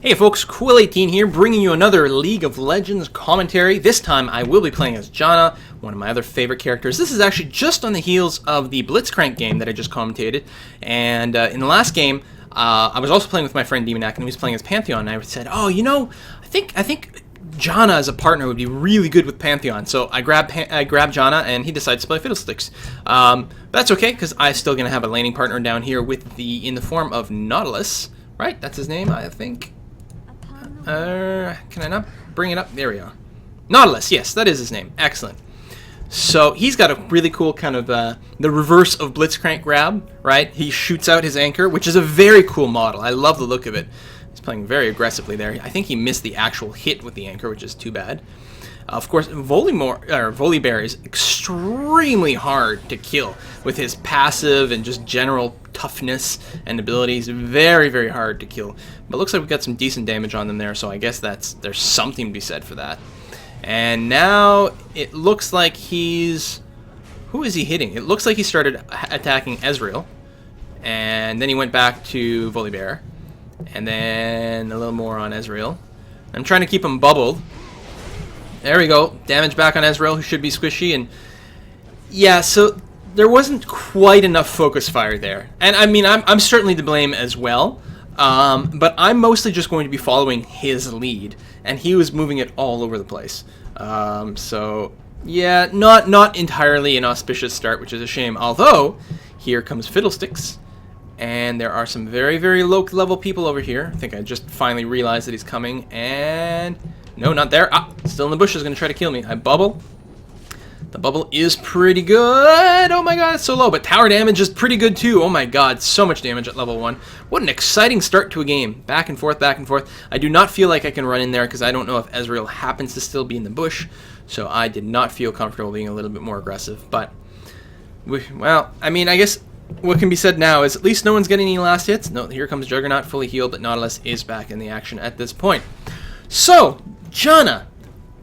Hey folks, Quill18 here, bringing you another League of Legends commentary. This time I will be playing as Janna, one of my other favorite characters. This is actually just on the heels of the Blitzcrank game that I just commentated. And in the last game, I was also playing with my friend Demonac, and he was playing as Pantheon. And I said, oh, you know, I think Janna as a partner would be really good with Pantheon. So I grabbed Janna, and he decided to play Fiddlesticks. But that's okay, because I'm still going to have a laning partner down here in the form of Nautilus. Right, that's his name, I think. Can I not bring it up? There we are. Nautilus, yes, that is his name. Excellent. So he's got a really cool kind of the reverse of Blitzcrank grab, right? He shoots out his anchor, which is a very cool model. I love the look of it. He's playing very aggressively there. I think he missed the actual hit with the anchor, which is too bad. Of course, Volibear is extremely hard to kill with his passive and just general toughness and abilities. Very, very hard to kill. But it looks like we got some decent damage on them there, so I guess there's something to be said for that. And now it looks like he's... Who is he hitting? It looks like he started attacking Ezreal, and then he went back to Volibear, and then a little more on Ezreal. I'm trying to keep him bubbled. There we go. Damage back on Ezreal, who should be squishy. And yeah, so there wasn't quite enough focus fire there. And I mean, I'm certainly to blame as well. But I'm mostly just going to be following his lead. And he was moving it all over the place. So yeah, not entirely an auspicious start, which is a shame. Although, here comes Fiddlesticks. And there are some very, very low-level people over here. I think I just finally realized that he's coming. And... no, not there. Ah, still in the bushes, going to try to kill me. I bubble. The bubble is pretty good. Oh my god, it's so low. But tower damage is pretty good too. Oh my god, so much damage at level 1. What an exciting start to a game. Back and forth, back and forth. I do not feel like I can run in there because I don't know if Ezreal happens to still be in the bush. So I did not feel comfortable being a little bit more aggressive. But, well, I mean, I guess what can be said now is at least no one's getting any last hits. No, here comes Juggernaut, fully healed, but Nautilus is back in the action at this point. So, Janna,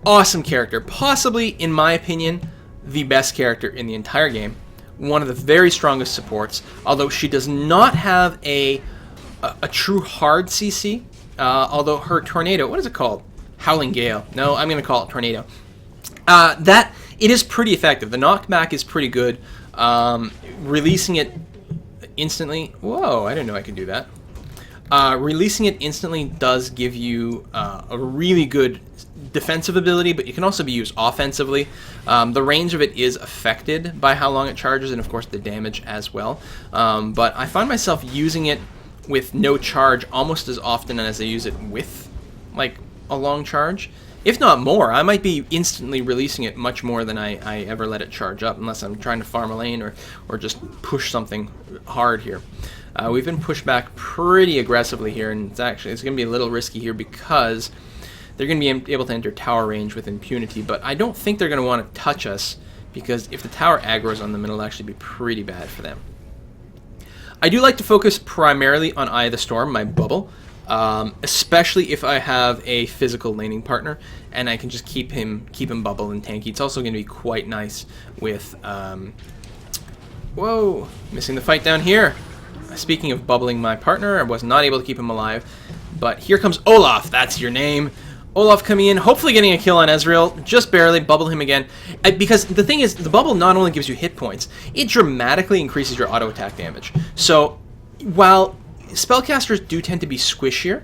awesome character, possibly, in my opinion, the best character in the entire game. One of the very strongest supports, although she does not have a true hard CC, although her Tornado, what is it called? Howling Gale. No, I'm going to call it Tornado. It is pretty effective. The knockback is pretty good. Releasing it instantly, whoa, I didn't know I could do that. Releasing it instantly does give you a really good defensive ability, but it can also be used offensively. The range of it is affected by how long it charges, and of course the damage as well. But I find myself using it with no charge almost as often as I use it with like a long charge. If not more, I might be instantly releasing it much more than I ever let it charge up, unless I'm trying to farm a lane or just push something hard here. We've been pushed back pretty aggressively here, and it's going to be a little risky here because they're going to be able to enter tower range with impunity, but I don't think they're going to want to touch us because if the tower aggroes on them, it'll actually be pretty bad for them. I do like to focus primarily on Eye of the Storm, my bubble, especially if I have a physical laning partner, and I can just keep him bubble and tanky. It's also going to be quite nice with... whoa, missing the fight down here. Speaking of bubbling my partner, I was not able to keep him alive. But here comes Olaf, that's your name. Olaf coming in, hopefully getting a kill on Ezreal, just barely, bubble him again. Because the thing is, the bubble not only gives you hit points, it dramatically increases your auto attack damage. So, while spellcasters do tend to be squishier,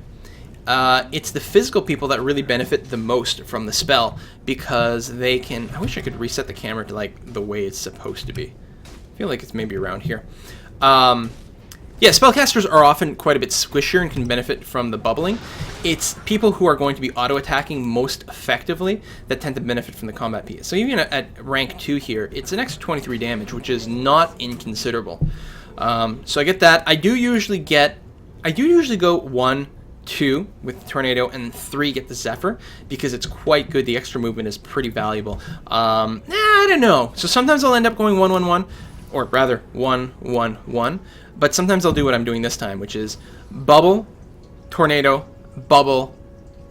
it's the physical people that really benefit the most from the spell, because they can... I wish I could reset the camera to like the way it's supposed to be. I feel like it's maybe around here. Yeah, spellcasters are often quite a bit squishier and can benefit from the bubbling. It's people who are going to be auto-attacking most effectively that tend to benefit from the combat piece. So even at rank 2 here, it's an extra 23 damage, which is not inconsiderable. So I get that. I do usually go 1, 2 with Tornado, and 3 get the Zephyr, because it's quite good. The extra movement is pretty valuable. I don't know. So sometimes I'll end up going 1, 1, 1. Or rather, 1, 1, 1. But sometimes I'll do what I'm doing this time, which is bubble, Tornado, bubble,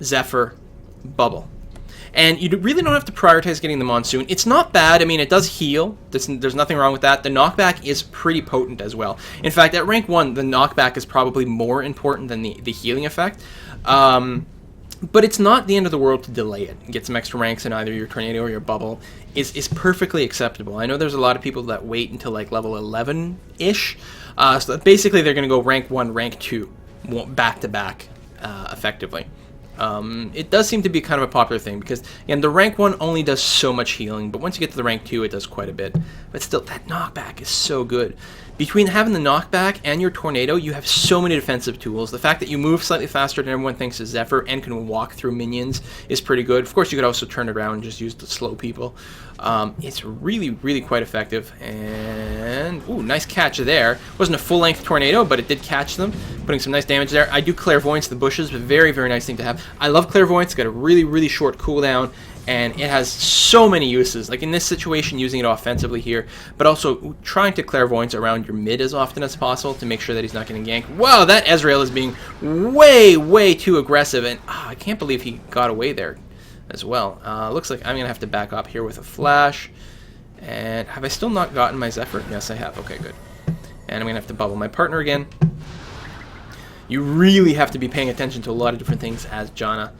Zephyr, bubble. And you really don't have to prioritize getting the Monsoon. It's not bad. I mean, it does heal. There's nothing wrong with that. The knockback is pretty potent as well. In fact, at rank 1, the knockback is probably more important than the healing effect. But it's not the end of the world to delay it. Get some extra ranks in either your tornado or your bubble is perfectly acceptable. I know there's a lot of people that wait until like level 11-ish. So basically they're going to go rank 1, rank 2, back to back, effectively. It does seem to be kind of a popular thing because, again, the rank 1 only does so much healing, but once you get to the rank 2, it does quite a bit. But still, that knockback is so good. Between having the knockback and your tornado, you have so many defensive tools. The fact that you move slightly faster than everyone thinks is Zephyr and can walk through minions is pretty good. Of course, you could also turn it around and just use the slow people. It's really, really quite effective. And, ooh, nice catch there. Wasn't a full-length tornado, but it did catch them, putting some nice damage there. I do Clairvoyance in the bushes, but very, very nice thing to have. I love Clairvoyance. It's got a really, really short cooldown, and it has so many uses. Like in this situation, using it offensively here, but also trying to Clairvoyance around your mid as often as possible to make sure that he's not getting ganked. Wow, that Ezreal is being way, way too aggressive, and I can't believe he got away there as well. Looks like I'm going to have to back up here with a flash. And have I still not gotten my Zephyr? Yes, I have. Okay, good. And I'm going to have to bubble my partner again. You really have to be paying attention to a lot of different things as Janna.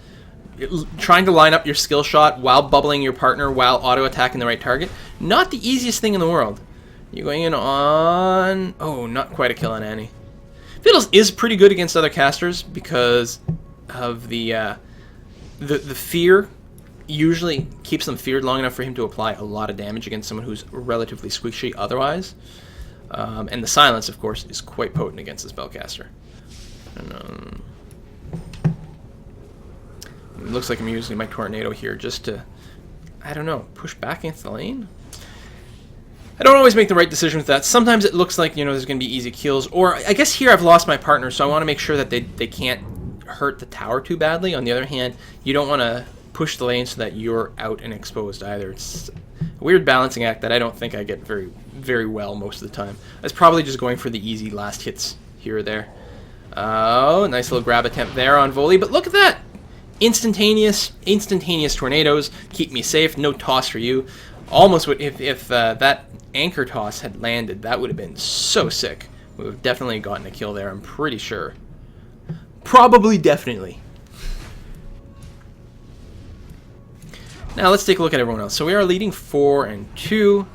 Trying to line up your skill shot while bubbling your partner while auto-attacking the right target. Not the easiest thing in the world. You're going in on... Oh, not quite a kill on Annie. Fiddles is pretty good against other casters because of the fear. Usually keeps them feared long enough for him to apply a lot of damage against someone who's relatively squishy otherwise. And the silence, of course, is quite potent against the spellcaster. And, it looks like I'm using my tornado here just to, I don't know, push back into the lane? I don't always make the right decision with that. Sometimes it looks like, you know, there's going to be easy kills. Or I guess here I've lost my partner, so I want to make sure that they can't hurt the tower too badly. On the other hand, you don't want to push the lane so that you're out and exposed either. It's a weird balancing act that I don't think I get very, very well most of the time. I was probably just going for the easy last hits here or there. Oh, nice little grab attempt there on volley, but look at that! Instantaneous tornadoes keep me safe. No toss for you. Almost would if that anchor toss had landed, that would have been so sick. We would have definitely gotten a kill there. I'm pretty sure. Probably, definitely. Now let's take a look at everyone else. So we are leading 4-2.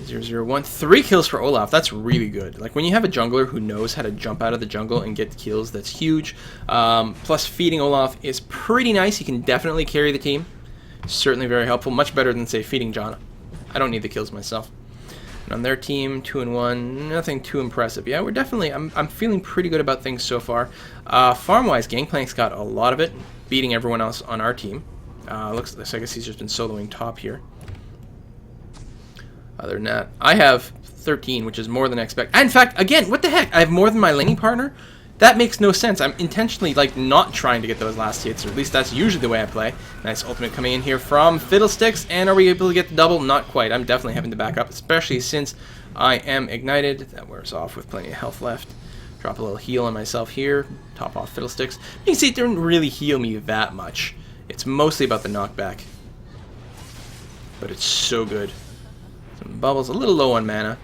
0-0-1. 3 kills for Olaf. That's really good. Like when you have a jungler who knows how to jump out of the jungle and get kills, that's huge. Plus feeding Olaf is pretty nice. He can definitely carry the team. Certainly very helpful. Much better than, say, feeding Janna. I don't need the kills myself. And on their team, 2-1. Nothing too impressive. Yeah, we're definitely... I'm feeling pretty good about things so far. Farm-wise, Gangplank's got a lot of it, beating everyone else on our team. Looks like I guess he's just been soloing top here. Other than that, I have 13, which is more than I expect. In fact, again, what the heck? I have more than my laning partner? That makes no sense. I'm intentionally, like, not trying to get those last hits, or at least that's usually the way I play. Nice ultimate coming in here from Fiddlesticks, and are we able to get the double? Not quite. I'm definitely having to back up, especially since I am ignited. That wears off with plenty of health left. Drop a little heal on myself here. Top off Fiddlesticks. You can see it didn't really heal me that much. It's mostly about the knockback. But it's so good. Some bubbles, a little low on mana.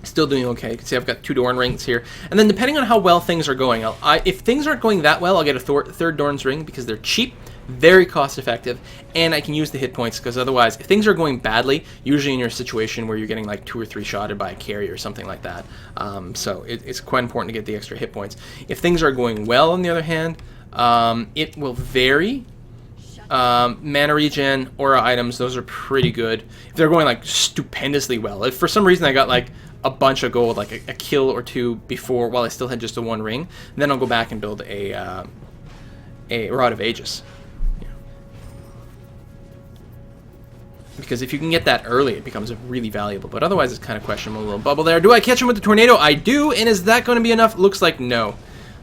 Still doing okay. You can see I've got 2 Dorn rings here. And then depending on how well things are going, if things aren't going that well, I'll get a third Dorn's ring because they're cheap, very cost effective, and I can use the hit points because otherwise, if things are going badly, usually in your situation where you're getting like 2 or 3 shotted by a carry or something like that. So it's quite important to get the extra hit points. If things are going well, on the other hand, it will vary. Mana regen, aura items, those are pretty good. If they're going like stupendously well, if for some reason I got like a bunch of gold, like a kill or 2 before while I still had just the 1 ring, then I'll go back and build a Rod of Aegis. Yeah. Because if you can get that early, it becomes really valuable, but otherwise it's kind of questionable. A little bubble there. Do I catch him with the tornado? I do, and is that going to be enough? Looks like no.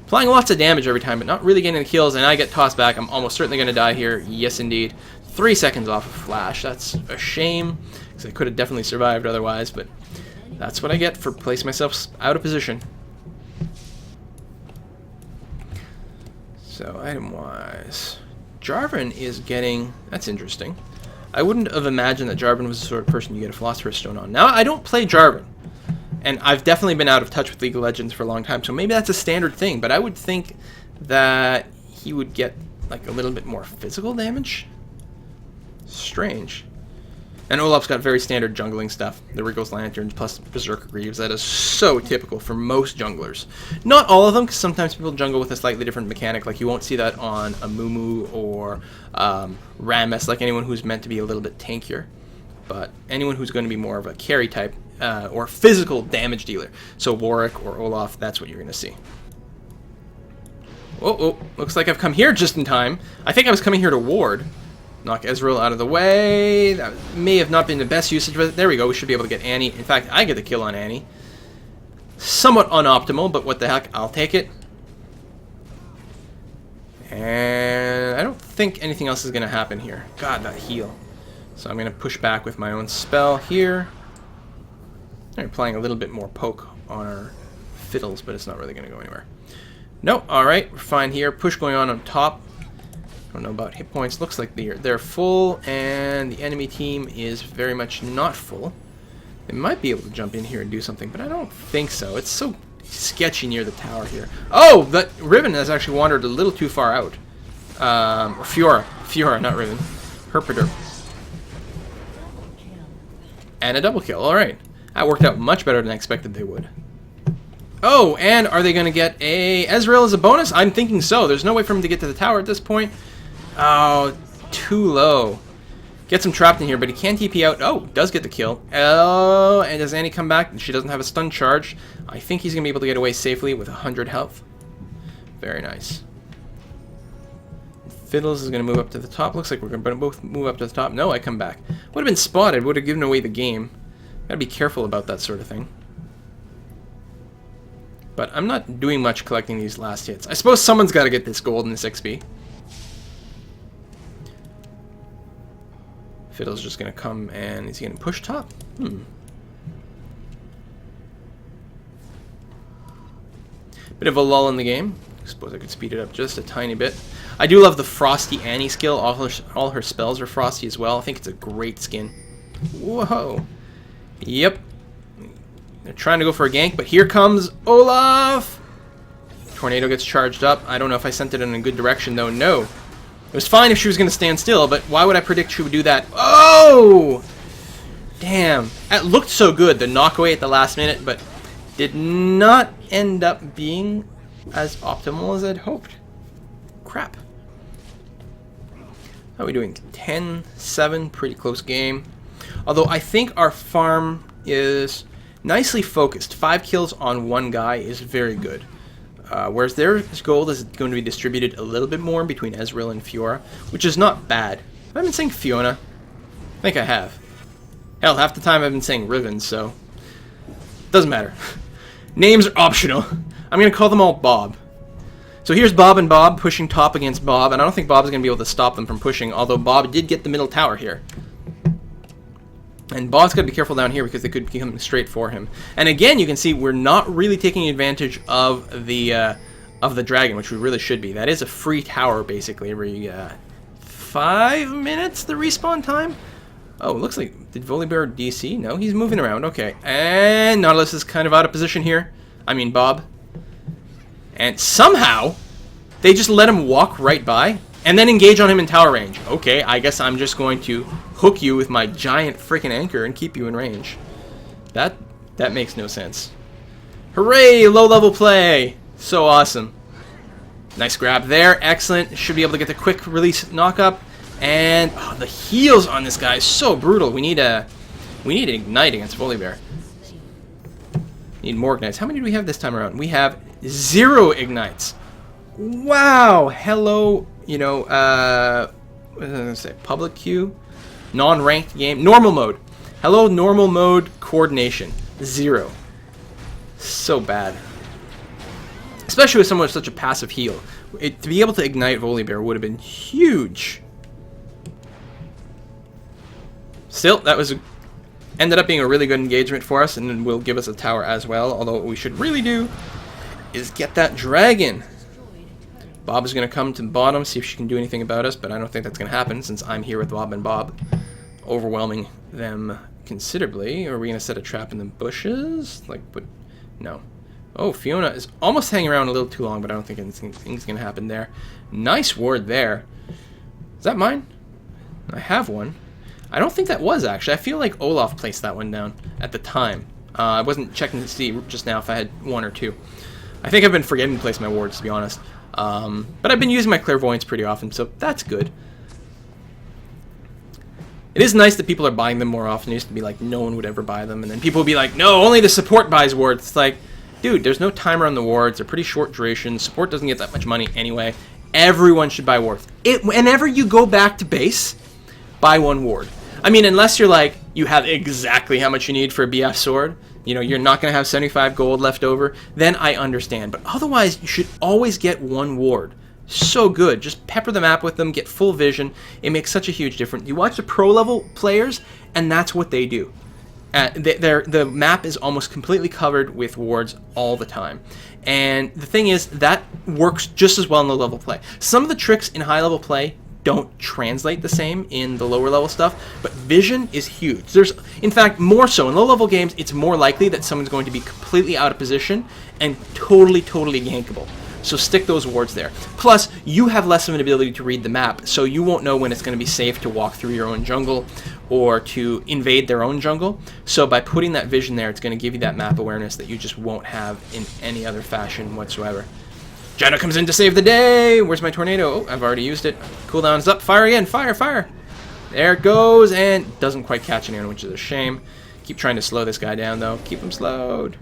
Applying lots of damage every time, but not really getting the kills, and I get tossed back. I'm almost certainly going to die here. Yes, indeed. 3 seconds off of flash. That's a shame, because I could have definitely survived otherwise, but that's what I get for placing myself out of position. So, item-wise, Jarvan is getting... That's interesting. I wouldn't have imagined that Jarvan was the sort of person you get a Philosopher's Stone on. Now, I don't play Jarvan. And I've definitely been out of touch with League of Legends for a long time, so maybe that's a standard thing. But I would think that he would get, like, a little bit more physical damage. Strange. And Olaf's got very standard jungling stuff. The Wriggles Lanterns plus Berserker Greaves. That is so typical for most junglers. Not all of them, because sometimes people jungle with a slightly different mechanic. Like, you won't see that on a Mumu or Rammus, like anyone who's meant to be a little bit tankier. But anyone who's going to be more of a carry type or physical damage dealer. So Warwick or Olaf, that's what you're going to see. Oh, looks like I've come here just in time. I think I was coming here to ward. Knock Ezreal out of the way. That may have not been the best usage, but there we go. We should be able to get Annie. In fact, I get the kill on Annie. Somewhat unoptimal, but what the heck. I'll take it. And I don't think anything else is going to happen here. God, that heal. So I'm going to push back with my own spell here. They're playing a little bit more poke on our fiddles, but it's not really going to go anywhere. No, alright. We're fine here. Push going on top. I don't know about hit points. Looks like they're full, and the enemy team is very much not full. They might be able to jump in here and do something, but I don't think so. It's so sketchy near the tower here. Oh, that Riven has actually wandered a little too far out. Or Fiora, not Riven. Herpaderp. And a double kill. All right, that worked out much better than I expected they would. Oh, and are they going to get a Ezreal as a bonus? I'm thinking so. There's no way for him to get to the tower at this point. Oh, too low. Gets him trapped in here, but he can TP out. Oh, does get the kill. Oh, and does Annie come back? She doesn't have a stun charge. I think he's going to be able to get away safely with 100 health. Very nice. Fiddles is going to move up to the top. Looks like we're going to both move up to the top. No, I come back. Would have been spotted. Would have given away the game. Got to be careful about that sort of thing. But I'm not doing much collecting these last hits. I suppose someone's got to get this gold and this XP. Fiddle's just going to come and is he going to push top? Bit of a lull in the game. I suppose I could speed it up just a tiny bit. I do love the Frosty Annie skill. All her spells are frosty as well. I think it's a great skin. Whoa. Yep. They're trying to go for a gank, but here comes Olaf! Tornado gets charged up. I don't know if I sent it in a good direction, though. No. It was fine if she was going to stand still, but why would I predict she would do that? Oh! Damn. That looked so good, the knockaway at the last minute, but did not end up being as optimal as I'd hoped. Crap. How are we doing? 10-7, pretty close game. Although I think our farm is nicely focused. 5 kills on one guy is very good. Whereas their gold is going to be distributed a little bit more between Ezreal and Fiora, which is not bad. Have I been saying Fiona? I think I have. Hell, half the time I've been saying Riven, so doesn't matter. Names are optional. I'm going to call them all Bob. So here's Bob and Bob pushing top against Bob, and I don't think Bob's going to be able to stop them from pushing, although Bob did get the middle tower here. And Bob's got to be careful down here because they could be coming straight for him. And again, you can see we're not really taking advantage of the dragon, which we really should be. That is a free tower, basically, every 5 minutes, the respawn time. Oh, it looks like, did Volibear DC? No, he's moving around. Okay, and Nautilus is kind of out of position here. I mean, Bob. And somehow, they just let him walk right by and then engage on him in tower range. Okay, I guess I'm just going to hook you with my giant freaking anchor and keep you in range. That makes no sense. Hooray! Low-level play! So awesome. Nice grab there. Excellent. Should be able to get the quick release knock-up. And oh, the heals on this guy is so brutal. We need an ignite against Volibear. Need more ignites. How many do we have this time around? We have 0 ignites. Wow! Hello, you know, what was I going to say? Public queue? Non-ranked game. Normal mode. Hello, normal mode coordination. 0. So bad. Especially with someone with such a passive heal. To be able to ignite Volibear would have been huge. Still, that was ended up being a really good engagement for us, and will give us a tower as well. Although what we should really do is get that dragon. Bob is going to come to the bottom, see if she can do anything about us, but I don't think that's going to happen since I'm here with Bob and Bob, overwhelming them considerably. Or are we going to set a trap in the bushes? Like, but no. Oh, Fiona is almost hanging around a little too long, but I don't think anything's going to happen there. Nice ward there. Is that mine? I have one. I don't think that was, actually. I feel like Olaf placed that one down at the time. I wasn't checking to see just now if I had one or two. I think I've been forgetting to place my wards, to be honest. But I've been using my clairvoyance pretty often, so that's good. It is nice that people are buying them more often. It used to be like no one would ever buy them, and then people would be like, no, only the support buys wards. It's like, dude, there's no timer on the wards. They're pretty short duration. Support doesn't get that much money anyway. Everyone should buy wards. Whenever you go back to base, buy one ward. I mean, unless you're like, you have exactly how much you need for a BF sword, you know, you're not going to have 75 gold left over, then I understand. But otherwise, you should always get one ward. So good. Just pepper the map with them, get full vision. It makes such a huge difference. You watch the pro level players, and that's what they do. The map is almost completely covered with wards all the time. And the thing is, that works just as well in low level play. Some of the tricks in high level play don't translate the same in the lower level stuff, but vision is huge. There's, in fact, more so in low level games, it's more likely that someone's going to be completely out of position and totally gankable. So stick those wards there. Plus, you have less of an ability to read the map, so you won't know when it's going to be safe to walk through your own jungle or to invade their own jungle. So by putting that vision there, it's going to give you that map awareness that you just won't have in any other fashion whatsoever. Janna comes in to save the day. Where's my tornado? Oh, I've already used it. Cooldown's up. Fire again. Fire, fire. There it goes, and doesn't quite catch anyone, which is a shame. Keep trying to slow this guy down, though. Keep him slowed.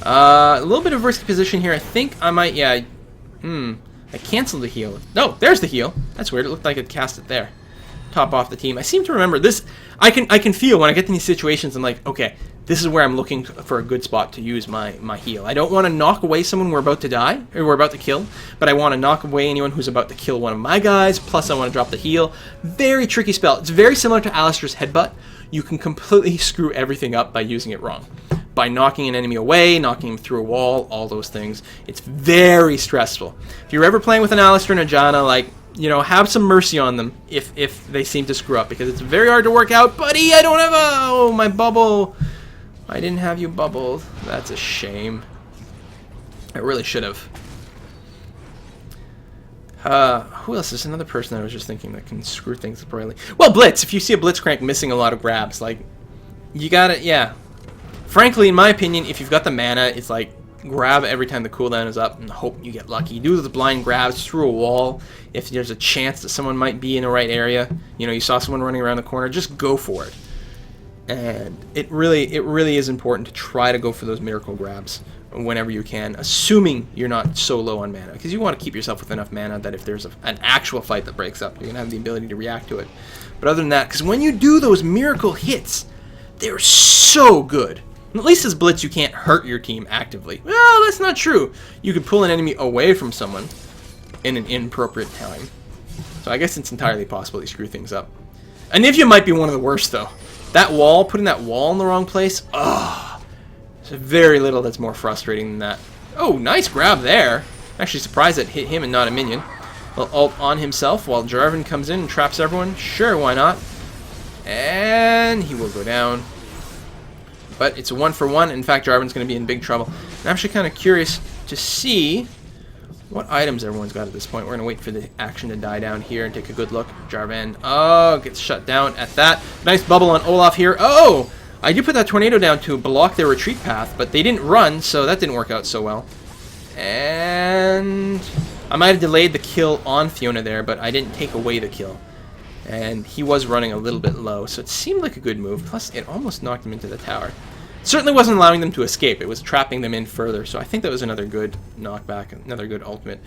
A little bit of risky position here. I think I might, yeah. I canceled the heal. No, there's the heal. That's weird. It looked like I'd cast it there. Top off the team. I seem to remember this. I can feel when I get in these situations, I'm like, okay, this is where I'm looking for a good spot to use my heal. I don't want to knock away someone we're about to die, or we're about to kill, but I want to knock away anyone who's about to kill one of my guys, plus I want to drop the heal. Very tricky spell. It's very similar to Alistair's Headbutt. You can completely screw everything up by using it wrong. By knocking an enemy away, knocking him through a wall, all those things. It's very stressful. If you're ever playing with an Alistair and a Janna, like, you know, have some mercy on them if they seem to screw up, because it's very hard to work out. Buddy, I don't have oh, my bubble. I didn't have you bubbled. That's a shame. I really should have. Who else is another person I was just thinking that can screw things up royally? Well, Blitz. If you see a Blitzcrank missing a lot of grabs, like, you gotta, yeah. Frankly, in my opinion, if you've got the mana, it's like, grab every time the cooldown is up and hope you get lucky. Do the blind grabs through a wall. If there's a chance that someone might be in the right area, you know, you saw someone running around the corner, just go for it. And it really is important to try to go for those miracle grabs whenever you can, assuming you're not so low on mana, because you want to keep yourself with enough mana that if there's an actual fight that breaks up, you're going to have the ability to react to it. But other than that, because when you do those miracle hits, they're so good. At least as Blitz, you can't hurt your team actively. Well, that's not true. You could pull an enemy away from someone in an inappropriate time. So I guess it's entirely possible to screw things up. Anivia might be one of the worst, though. That wall, putting that wall in the wrong place, ugh. There's very little that's more frustrating than that. Oh, nice grab there. Actually surprised that hit him and not a minion. Well, ult on himself while Jarvan comes in and traps everyone. Sure, why not? And he will go down. But it's a 1-for-1. In fact, Jarvan's going to be in big trouble. I'm actually kind of curious to see what items everyone's got at this point. We're going to wait for the action to die down here and take a good look. Jarvan, oh, gets shut down at that. Nice bubble on Olaf here. Oh, I did put that tornado down to block their retreat path, but they didn't run, so that didn't work out so well. And I might have delayed the kill on Fiona there, but I didn't take away the kill. And he was running a little bit low, so it seemed like a good move. Plus, it almost knocked him into the tower. Certainly wasn't allowing them to escape. It was trapping them in further, so I think that was another good knockback, another good ultimate.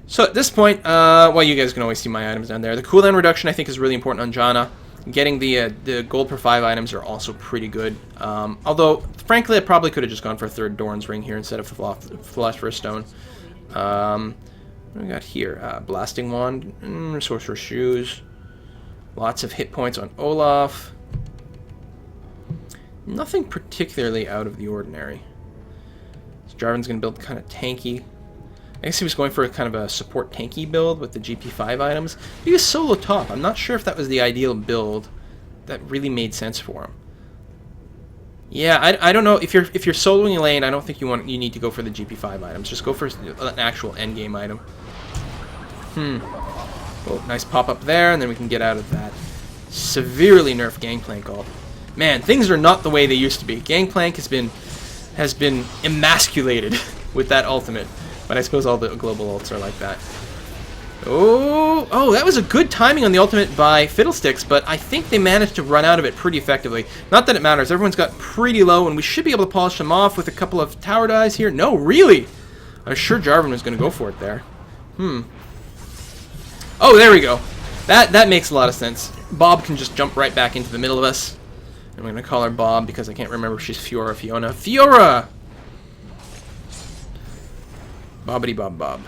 So at this point, well, you guys can always see my items down there. The cooldown reduction, I think, is really important on Janna. Getting the gold per 5 items are also pretty good. Although, frankly, I probably could have just gone for a third Doran's Ring here instead of Philosopher's Stone. What do we got here? Blasting Wand, Sorcerer's Shoes. Lots of hit points on Olaf. Nothing particularly out of the ordinary. So Jarvan's going to build kind of tanky. I guess he was going for a kind of a support tanky build with the GP5 items. He was solo top. I'm not sure if that was the ideal build that really made sense for him. Yeah, I don't know if you're soloing a lane. I don't think you need to go for the GP5 items. Just go for an actual end game item. Oh, nice pop up there, and then we can get out of that severely nerfed Gangplank ult. Man, things are not the way they used to be. Gangplank has been emasculated with that ultimate. But I suppose all the global ults are like that. Oh, that was a good timing on the ultimate by Fiddlesticks, but I think they managed to run out of it pretty effectively. Not that it matters. Everyone's got pretty low, and we should be able to polish them off with a couple of tower dives here. No, really? I was sure Jarvan was going to go for it there. Oh, there we go. That makes a lot of sense. Bob can just jump right back into the middle of us. I'm going to call her Bob because I can't remember if she's Fiora or Fiona. Fiora! Bobbity Bob Bob.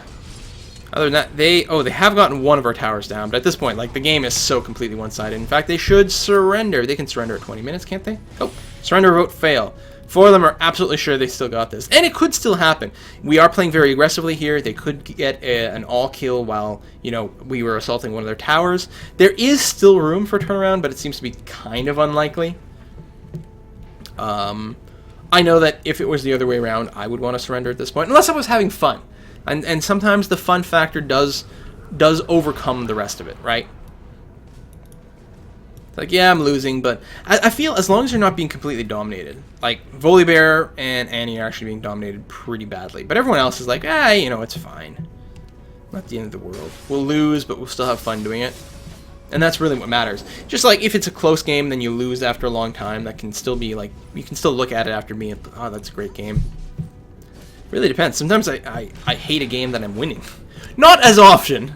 Other than that, they have gotten one of our towers down, but at this point, like, the game is so completely one-sided. In fact, they should surrender. They can surrender at 20 minutes, can't they? Oh, surrender, vote, fail. 4 of them are absolutely sure they still got this. And it could still happen. We are playing very aggressively here. They could get an all-kill while, you know, we were assaulting one of their towers. There is still room for a turnaround, but it seems to be kind of unlikely. I know that if it was the other way around, I would want to surrender at this point, unless I was having fun. And sometimes the fun factor does overcome the rest of it, right? Like, yeah, I'm losing, but I feel as long as you're not being completely dominated. Like, Volibear and Annie are actually being dominated pretty badly. But everyone else is like, you know, it's fine. Not the end of the world. We'll lose, but we'll still have fun doing it. And that's really what matters. Just like if it's a close game, then you lose after a long time. That can still be like, you can still look at it after being, oh, that's a great game. Really depends. Sometimes I hate a game that I'm winning. Not as often.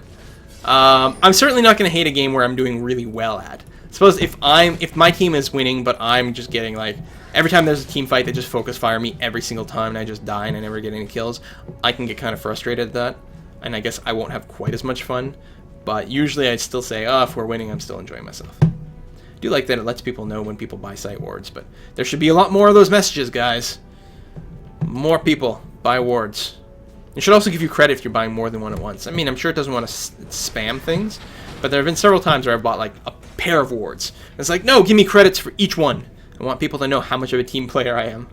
I'm certainly not going to hate a game where I'm doing really well at. Suppose if my team is winning, but I'm just getting like, every time there's a team fight, they just focus fire me every single time, and I just die and I never get any kills. I can get kind of frustrated at that, and I guess I won't have quite as much fun. But usually I'd still say, if we're winning, I'm still enjoying myself. I do like that it lets people know when people buy site wards, but there should be a lot more of those messages, guys. More people buy wards. It should also give you credit if you're buying more than one at once. I mean, I'm sure it doesn't want to spam things, but there have been several times where I've bought like a pair of wards. And it's like, no, give me credits for each one. I want people to know how much of a team player I am.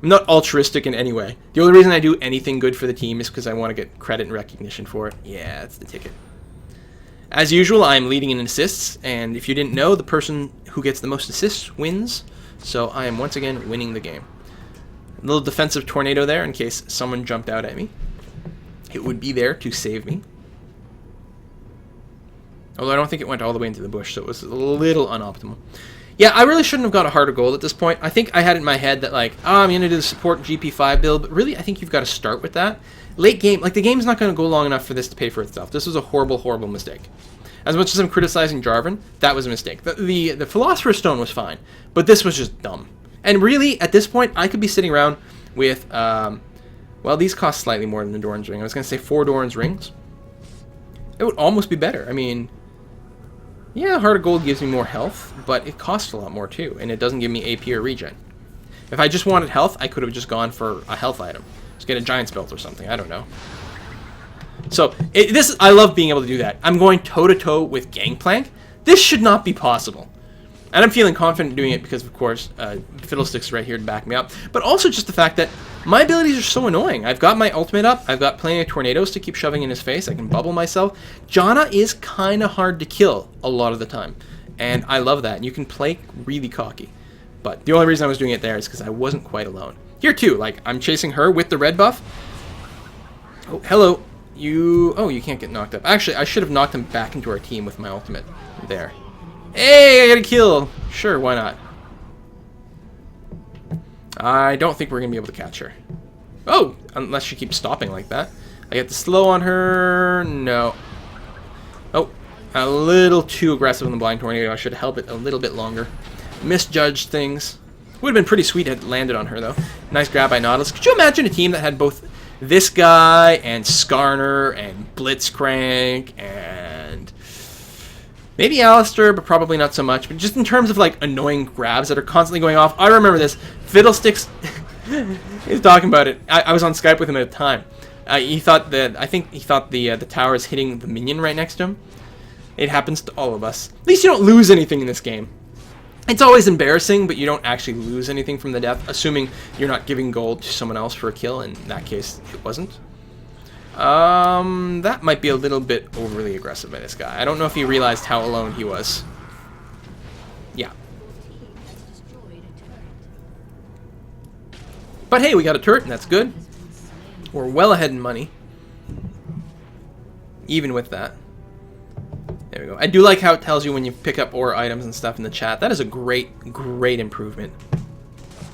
I'm not altruistic in any way. The only reason I do anything good for the team is because I want to get credit and recognition for it. Yeah, that's the ticket. As usual, I'm leading in assists, and if you didn't know, the person who gets the most assists wins. So I am once again winning the game. A little defensive tornado there in case someone jumped out at me. It would be there to save me. Although I don't think it went all the way into the bush, so it was a little unoptimal. Yeah, I really shouldn't have got a harder gold at this point. I think I had it in my head that, like, I'm going to do the support GP5 build, but really I think you've got to start with that. Late game, like, the game's not going to go long enough for this to pay for itself. This was a horrible, horrible mistake. As much as I'm criticizing Jarvan, that was a mistake. The Philosopher's Stone was fine, but this was just dumb. And really, at this point, I could be sitting around with, well, these cost slightly more than the Doran's Ring. I was going to say 4 Doran's Rings. It would almost be better. I mean, yeah, Heart of Gold gives me more health, but it costs a lot more too, and it doesn't give me AP or regen. If I just wanted health, I could have just gone for a health item. Just get a Giant's Belt or something, I don't know. So, I love being able to do that. I'm going toe-to-toe with Gangplank. This should not be possible. And I'm feeling confident doing it because, of course, Fiddlesticks right here to back me up. But also just the fact that my abilities are so annoying. I've got my ultimate up. I've got plenty of tornadoes to keep shoving in his face. I can bubble myself. Janna is kind of hard to kill a lot of the time. And I love that. And you can play really cocky. But the only reason I was doing it there is because I wasn't quite alone. Here, too. Like, I'm chasing her with the red buff. Oh, hello. You can't get knocked up. Actually, I should have knocked him back into our team with my ultimate. There. Hey, I got a kill. Sure, why not? I don't think we're going to be able to catch her. Oh, unless she keeps stopping like that. I get the slow on her. No. Oh, a little too aggressive in the Blind Tornado. I should have held it a little bit longer. Misjudged things. Would have been pretty sweet had it landed on her, though. Nice grab by Nautilus. Could you imagine a team that had both this guy and Skarner and Blitzcrank and maybe Alistair, but probably not so much. But just in terms of, like, annoying grabs that are constantly going off. I remember this. Fiddlesticks is talking about it. I was on Skype with him at the time. He thought that I think he thought the tower is hitting the minion right next to him. It happens to all of us. At least you don't lose anything in this game. It's always embarrassing, but you don't actually lose anything from the death, assuming you're not giving gold to someone else for a kill. In that case, it wasn't. That might be a little bit overly aggressive by this guy. I don't know if he realized how alone he was. Yeah. But hey, we got a turret, and that's good. We're well ahead in money. Even with that. There we go. I do like how it tells you when you pick up ore items and stuff in the chat. That is a great, great improvement.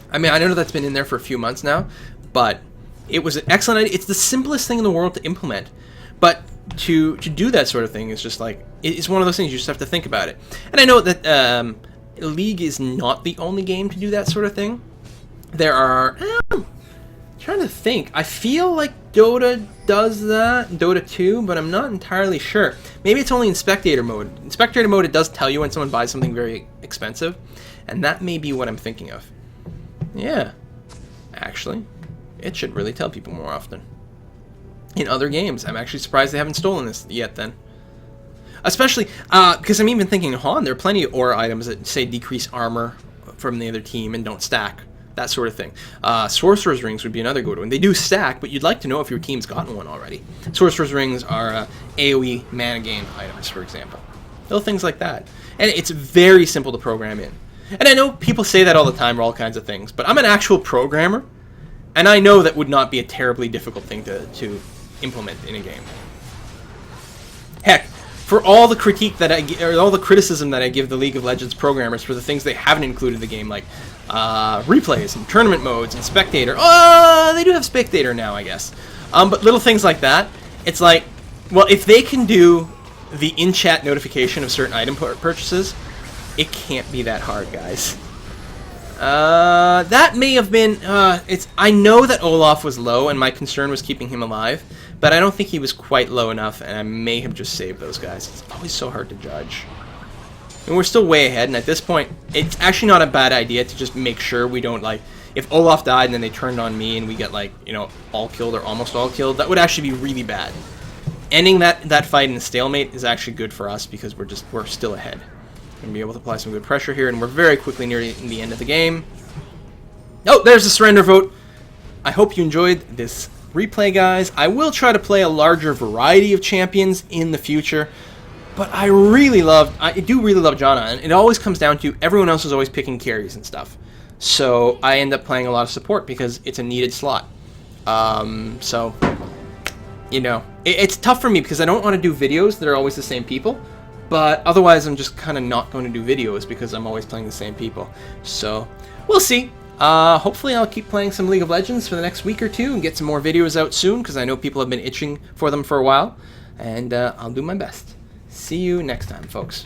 I mean, I know that's been in there for a few months now, but it was an excellent idea. It's the simplest thing in the world to implement. But to do that sort of thing is just like, it's one of those things you just have to think about it. And I know that League is not the only game to do that sort of thing. There are... I'm trying to think. I feel like Dota does that, Dota 2, but I'm not entirely sure. Maybe it's only in spectator mode. In spectator mode, it does tell you when someone buys something very expensive, and that may be what I'm thinking of. Yeah, actually, it should really tell people more often. In other games, I'm actually surprised they haven't stolen this yet then. Especially, because I'm even thinking, Han, there are plenty of aura items that say decrease armor from the other team and don't stack. That sort of thing. Sorcerer's Rings would be another good one. They do stack, but you'd like to know if your team's gotten one already. Sorcerer's Rings are AoE mana gain items, for example. Little things like that. And it's very simple to program in. And I know people say that all the time for all kinds of things, but I'm an actual programmer, and I know that would not be a terribly difficult thing to implement in a game. Heck, for all the critique that all the criticism that I give the League of Legends programmers for the things they haven't included in the game, like replays and tournament modes and spectator. Oh, they do have spectator now, I guess. But little things like that, it's like, well, if they can do the in-chat notification of certain item purchases, it can't be that hard, guys. That may have been, I know that Olaf was low and my concern was keeping him alive, but I don't think he was quite low enough, and I may have just saved those guys. It's always so hard to judge. And we're still way ahead, and at this point, it's actually not a bad idea to just make sure we don't, like, if Olaf died and then they turned on me and we get, like, you know, all killed or almost all killed, that would actually be really bad. Ending that fight in a stalemate is actually good for us because we're still ahead. We're going to be able to apply some good pressure here, and we're very quickly nearing the end of the game. Oh, there's the surrender vote. I hope you enjoyed this replay, guys. I will try to play a larger variety of champions in the future, but I do really love Janna, and it always comes down to everyone else is always picking carries and stuff. So I end up playing a lot of support because it's a needed slot. So, you know, it's tough for me because I don't want to do videos that are always the same people, but otherwise I'm just kind of not going to do videos because I'm always playing the same people. So, we'll see. Hopefully I'll keep playing some League of Legends for the next week or two and get some more videos out soon because I know people have been itching for them for a while, and I'll do my best. See you next time, folks.